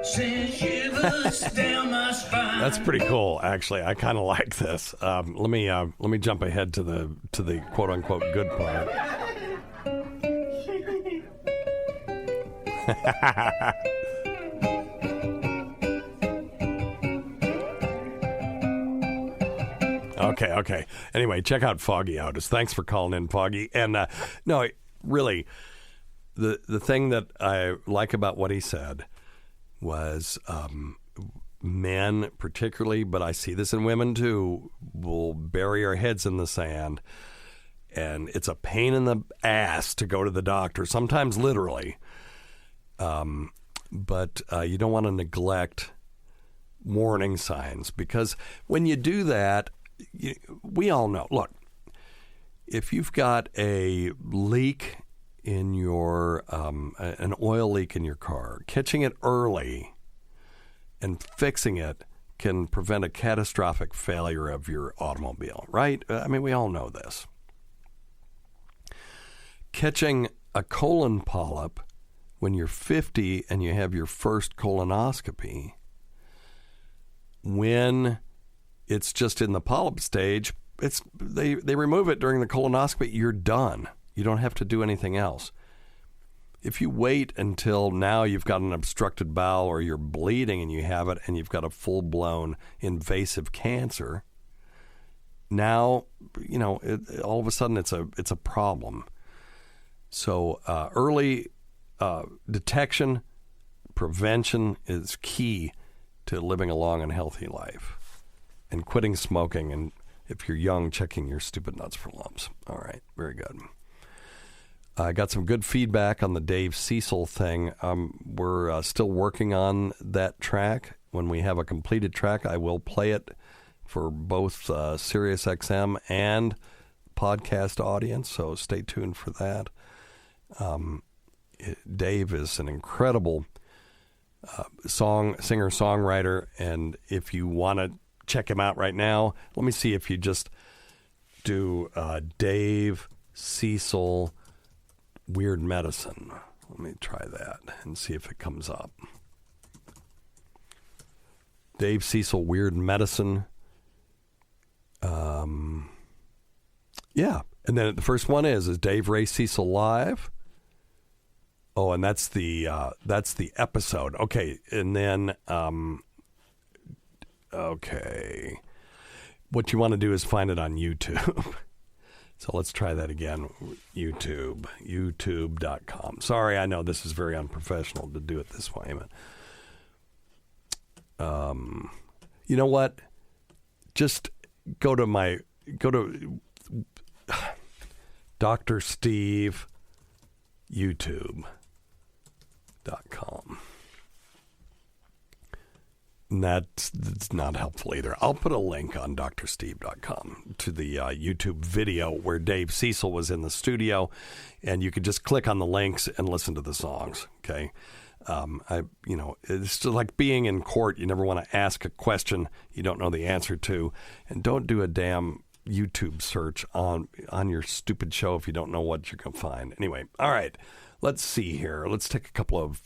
Send shivers down my spine. That's pretty cool, actually. I kind of like this. Let me jump ahead to the quote unquote good part. Okay. Anyway, check out Foggy Otis. Thanks for calling in, Foggy. And no, really, the thing that I like about what he said was men particularly, but I see this in women too, will bury our heads in the sand. And it's a pain in the ass to go to the doctor, sometimes literally. But you don't want to neglect warning signs, because when you do that, we all know. Look, if you've got a leak in your, an oil leak in your car, catching it early and fixing it can prevent a catastrophic failure of your automobile, right? I mean, we all know this. catching a colon polyp when you're 50 and you have your first colonoscopy, when it's just in the polyp stage, they remove it during the colonoscopy, you're done. You don't have to do anything else. If you wait until now you've got an obstructed bowel or you're bleeding and you have it and you've got a full-blown invasive cancer, now, all of a sudden it's a problem. So early detection, prevention is key to living a long and healthy life. And quitting smoking, and if you're young, checking your stupid nuts for lumps. All right, very good. I got some good feedback on the Dave Cecil thing. We're still working on that track. When we have a completed track, I will play it for both SiriusXM and podcast audience, so stay tuned for that. Dave is an incredible singer-songwriter, and if you want to check him out right now, let me see if you just do Dave Cecil Weird Medicine. Let me try that and see if it comes up. Dave Cecil Weird Medicine. Yeah, and then the first one is Dave Ray Cecil Live. Oh, and that's the episode. Okay, and then okay, what you want to do is find it on YouTube. So let's try that again. YouTube.com. Sorry, I know this is very unprofessional to do it this way, but you know what? Just go to Dr. Steve YouTube.com. And that's not helpful either. I'll put a link on drsteve.com to the YouTube video where Dave Cecil was in the studio, and you could just click on the links and listen to the songs. Okay, it's just like being in court. You never want to ask a question you don't know the answer to, and don't do a damn YouTube search on your stupid show if you don't know what you're gonna find. Anyway, all right, let's see here. Let's take a couple of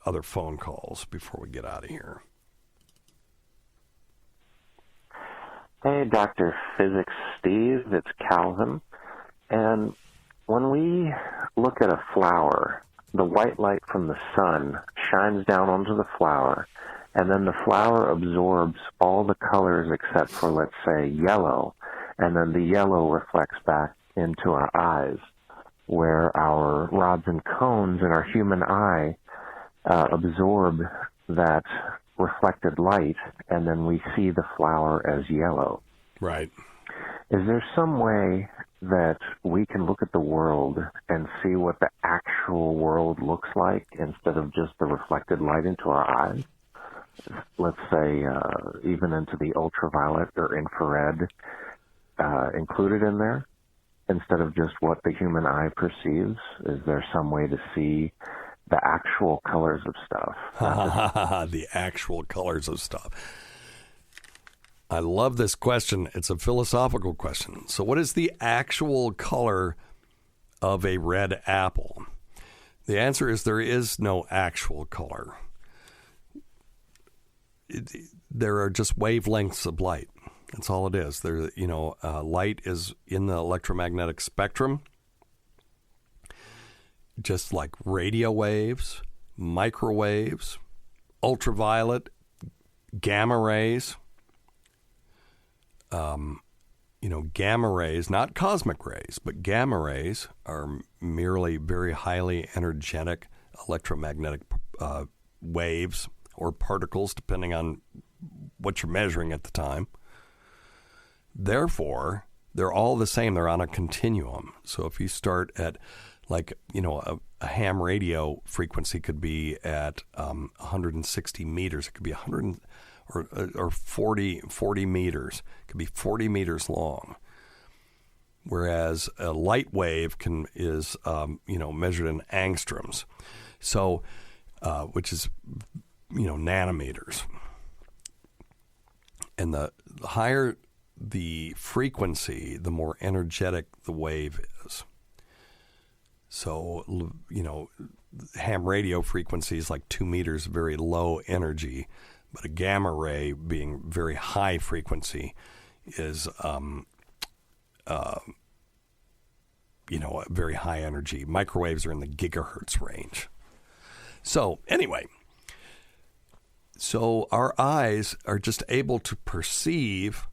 other phone calls before we get out of here. Hey, Dr. Physics Steve, it's Calvin. And when we look at a flower, the white light from the sun shines down onto the flower, and then the flower absorbs all the colors except for, let's say, yellow, and then the yellow reflects back into our eyes, where our rods and cones in our human eye absorb that reflected light, and then we see the flower as yellow. Right. Is there some way that we can look at the world and see what the actual world looks like instead of just the reflected light into our eyes? Let's say even into the ultraviolet or infrared included in there, instead of just what the human eye perceives? Is there some way to see the actual colors of stuff? The actual colors of stuff. I love this question. It's a philosophical question. So what is the actual color of a red apple? The answer is there is no actual color. There are just wavelengths of light. That's all it is. Light is in the electromagnetic spectrum, just like radio waves, microwaves, ultraviolet, gamma rays. Gamma rays, not cosmic rays, but gamma rays are merely very highly energetic electromagnetic waves or particles, depending on what you're measuring at the time. Therefore, they're all the same. They're on a continuum. So if you start at a ham radio frequency could be at 160 meters. It could be 100 or 40 meters. It could be 40 meters long. Whereas a light wave is measured in angstroms. So, which is, nanometers. And the higher the frequency, the more energetic the wave is. So, ham radio frequency is like 2 meters, very low energy, but a gamma ray being very high frequency is, a very high energy. Microwaves are in the gigahertz range. So anyway, our eyes are just able to perceive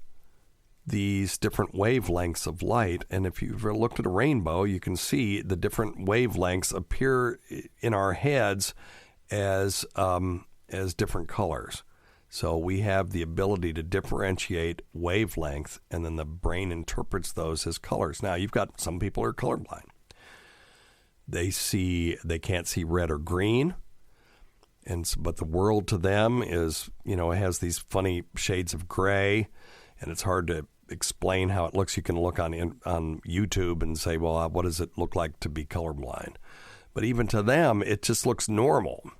these different wavelengths of light. And if you've ever looked at a rainbow, you can see the different wavelengths appear in our heads as different colors. So we have the ability to differentiate wavelength, and then the brain interprets those as colors. Now, you've got some people are colorblind. They can't see red or green, but the world to them is, it has these funny shades of gray, and it's hard to explain how it looks. You can look on YouTube and say, well, what does it look like to be colorblind? But even to them, it just looks normal.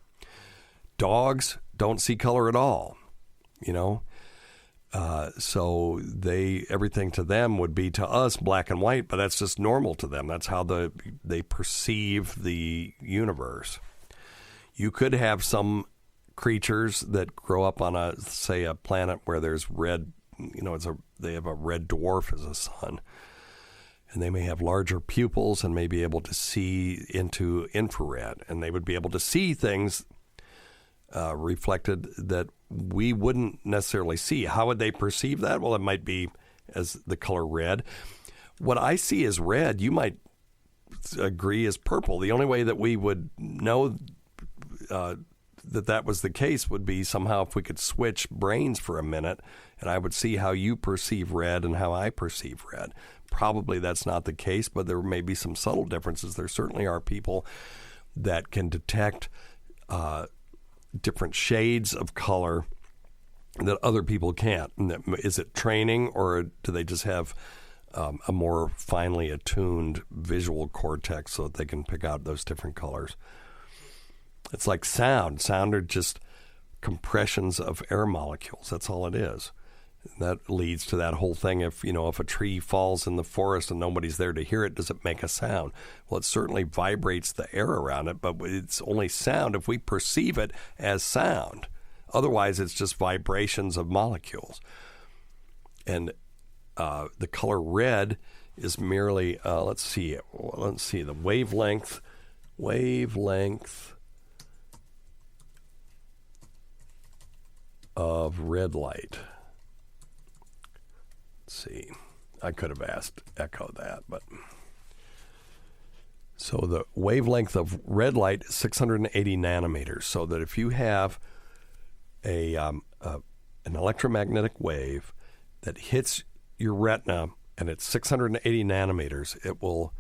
Dogs don't see color at all, so everything to them would be to us black and white, but that's just normal to them. That's how they perceive the universe. You could have some creatures that grow up on a planet where there's red, they have a red dwarf as a sun, and they may have larger pupils and may be able to see into infrared, and they would be able to see things reflected that we wouldn't necessarily see. How would they perceive that? Well, it might be as the color red. What I see as red, you might agree is purple. The only way that we would know that was the case would be somehow if we could switch brains for a minute, and I would see how you perceive red and how I perceive red. Probably that's not the case, but there may be some subtle differences. There certainly are people that can detect different shades of color that other people can't. Is it training, or do they just have a more finely attuned visual cortex so that they can pick out those different colors? It's like sound. Sound are just compressions of air molecules. That's all it is. That leads to that whole thing. If a tree falls in the forest and nobody's there to hear it, does it make a sound? Well, it certainly vibrates the air around it, but it's only sound if we perceive it as sound. Otherwise, it's just vibrations of molecules. And the color red is merely, let's see, the wavelength of red light. See, I could have asked Echo that, but so the wavelength of red light is 680 nanometers. So that if you have an electromagnetic wave that hits your retina and it's 680 nanometers, it will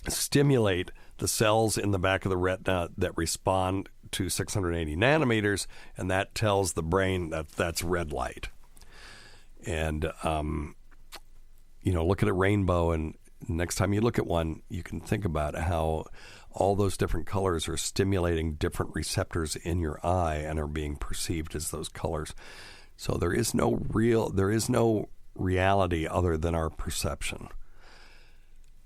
stimulate the cells in the back of the retina that respond to 680 nanometers, and that tells the brain that that's red light. And, look at a rainbow, and next time you look at one, you can think about how all those different colors are stimulating different receptors in your eye and are being perceived as those colors. So there is no reality other than our perception.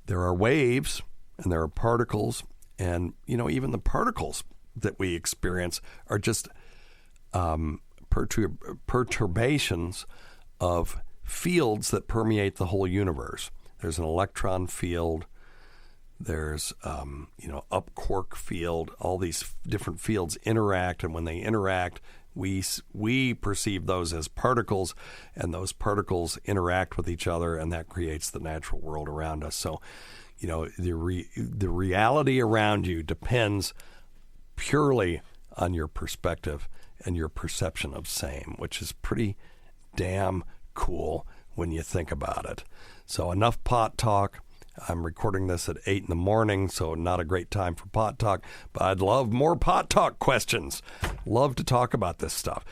There are waves and there are particles, and, even the particles that we experience are just perturbations of fields that permeate the whole universe. There's an electron field, there's up quark field. All these different fields interact, and when they interact, we perceive those as particles, and those particles interact with each other, and that creates the natural world around us. So, the reality around you depends purely on your perspective and your perception of same, which is pretty damn cool when you think about it. So enough pot talk. I'm recording this at 8 in the morning, so not a great time for pot talk, but I'd love more pot talk questions. Love to talk about this stuff.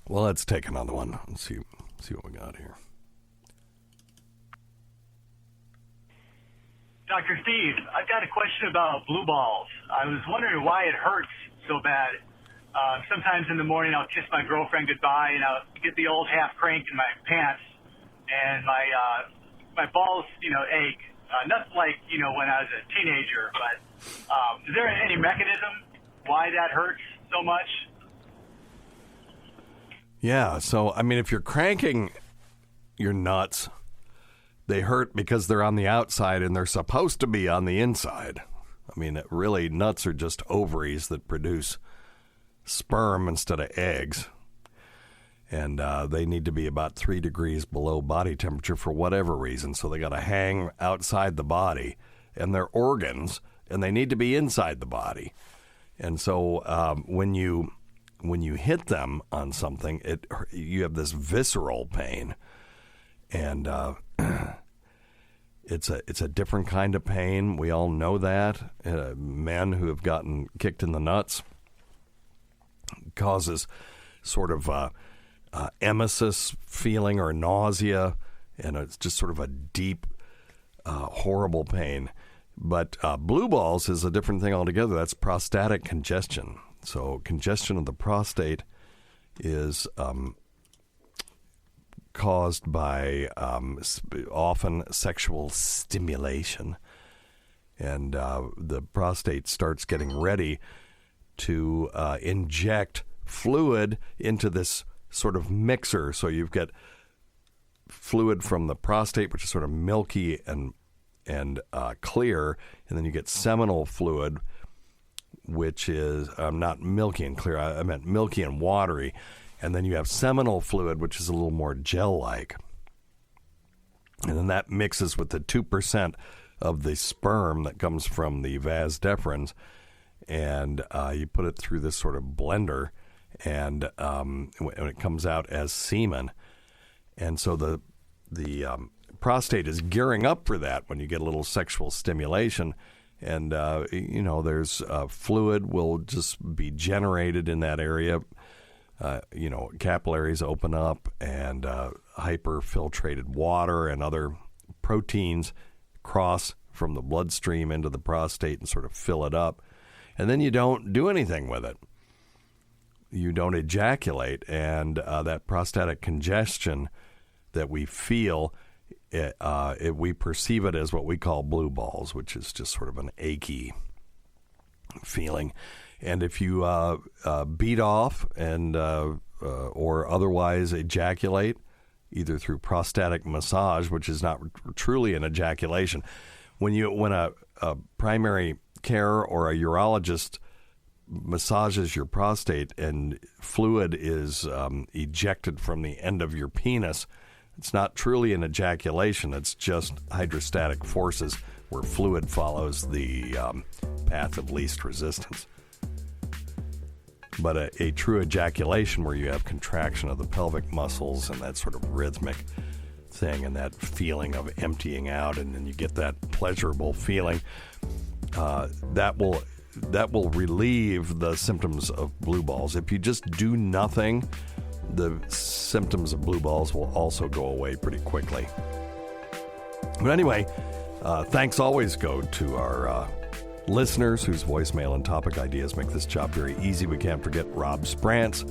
Well, let's take another one. Let's see what we got here. Dr. Steve, I've got a question about blue balls. I was wondering why it hurts so bad. Sometimes in the morning I'll kiss my girlfriend goodbye and I'll get the old half crank in my pants, and my balls, ache. Nothing like, when I was a teenager, but is there any mechanism why that hurts so much? Yeah, so, I mean, if you're cranking your nuts, they hurt because they're on the outside and they're supposed to be on the inside. I mean, really, nuts are just ovaries that produce sperm instead of eggs. And they need to be about 3 degrees below body temperature for whatever reason. So they got to hang outside the body, and they're organs, and they need to be inside the body. And so when you hit them on something, you have this visceral pain, and it's a different kind of pain. We all know that. Men who have gotten kicked in the nuts causes sort of emesis feeling or nausea, and it's just sort of a deep, horrible pain. But blue balls is a different thing altogether. That's prostatic congestion. So congestion of the prostate is caused by often sexual stimulation, and the prostate starts getting ready to inject fluid into this sort of mixer. So you've got fluid from the prostate, which is sort of milky and clear, and then you get seminal fluid, which is not milky and clear. I meant milky and watery. And then you have seminal fluid, which is a little more gel-like. And then that mixes with the 2% of the sperm that comes from the vas deferens, and you put it through this sort of blender, and when it comes out as semen. And so the prostate is gearing up for that when you get a little sexual stimulation. And, there's fluid will just be generated in that area. Capillaries open up, and hyperfiltrated water and other proteins cross from the bloodstream into the prostate and sort of fill it up. And then you don't do anything with it. You don't ejaculate, and that prostatic congestion that we feel, we perceive it as what we call blue balls, which is just sort of an achy feeling. And if you beat off and or otherwise ejaculate, either through prostatic massage, which is not truly an ejaculation, when a primary care or a urologist massages your prostate and fluid is ejected from the end of your penis, it's not truly an ejaculation. It's just hydrostatic forces where fluid follows the path of least resistance. But a true ejaculation, where you have contraction of the pelvic muscles and that sort of rhythmic thing and that feeling of emptying out, and then you get that pleasurable feeling, that will relieve the symptoms of blue balls. If you just do nothing, the symptoms of blue balls will also go away pretty quickly. But anyway, thanks always go to our listeners whose voicemail and topic ideas make this job very easy. We can't forget Rob Sprance,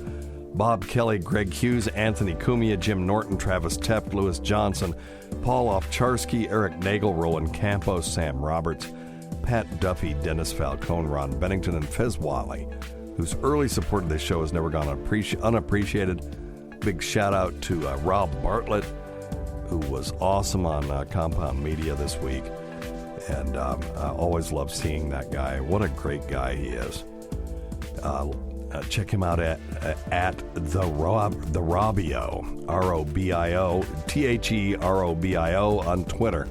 Bob Kelly, Greg Hughes, Anthony Cumia, Jim Norton, Travis Tepp, Lewis Johnson, Paul Ofcharsky, Eric Nagel, Roland Campos, Sam Roberts, Pat Duffy, Dennis Falcone, Ron Bennington, and Fez Wally, whose early support of this show has never gone unappreciated. Big shout out to Rob Bartlett, who was awesome on Compound Media this week. And I always love seeing that guy. What a great guy he is. Check him out at the Robio, ROBIO, THEROBIO on Twitter.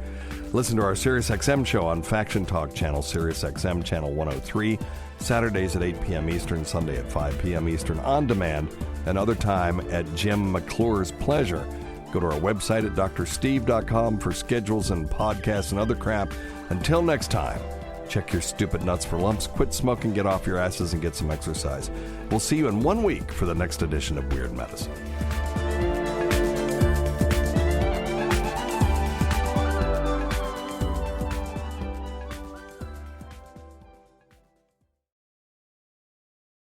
Listen to our SiriusXM show on Faction Talk channel, SiriusXM channel 103, Saturdays at 8 p.m. Eastern, Sunday at 5 p.m. Eastern, on demand, and other time at Jim McClure's pleasure. Go to our website at drsteve.com for schedules and podcasts and other crap. Until next time, check your stupid nuts for lumps, quit smoking, get off your asses, and get some exercise. We'll see you in 1 week for the next edition of Weird Medicine.